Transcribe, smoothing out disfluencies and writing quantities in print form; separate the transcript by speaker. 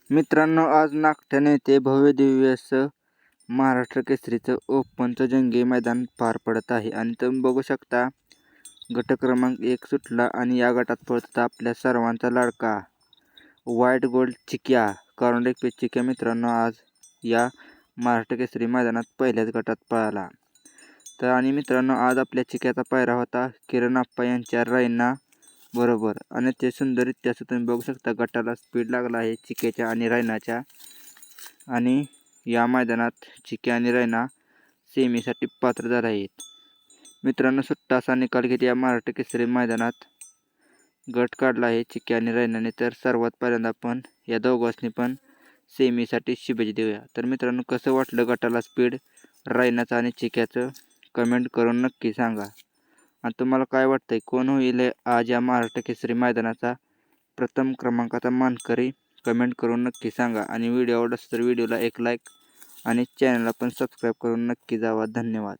Speaker 1: मित्रांनो, आज नागठाणे येथे भव्य दिव्य असं महाराष्ट्र केसरीचं ओपनचं जंगी मैदान पार पडत आहे. आणि तुम्ही बघू शकता गट क्रमांक 1 सुटला आणि या गटात पळत आपल्या सर्वांचा लाडका व्हाईट गोल्ड चिक्या कॉर्नर पेच चिक्या मित्रांनो आज या महाराष्ट्र केसरी मैदानात पहिल्याच गटात पळाला. तर आणि मित्रांनो, आज आपल्या चिक्याचा पायरा होता किरण आप्पा यांच्या रायना बरोबर. आणि ते सुंदररित्या असं तुम्ही बघू शकता गटाला स्पीड लागला आहे चिक्याच्या आणि रायनाच्या. आणि या मैदानात चिक्या आणि रायना सेमीसाठी पात्र झाले आहेत. मित्रांनो, सुट्टा असा निकाल घेत या महाराष्ट्र केसरी मैदानात गट काढला आहे चिक्या आणि रायनाने. तर सर्वात पहिल्यांदा आपण या दोघांनी पण सेमीसाठी शुभेच्छा देऊया. तर मित्रांनो, कसं वाटलं गटाला स्पीड रायनाचं आणि चिक्याचं कमेंट करून नक्की सांगा. आणि तुम्हाला काय वाटतंय कोण होईल आज या महाराष्ट्र केसरी मैदानाचा प्रथम क्रमांकाचा मानकरी कमेंट करून नक्की सांगा. आणि व्हिडिओ आवडला तर व्हिडिओला एक लाईक आणि चॅनलला पण सबस्क्राईब करून नक्की जावा. धन्यवाद.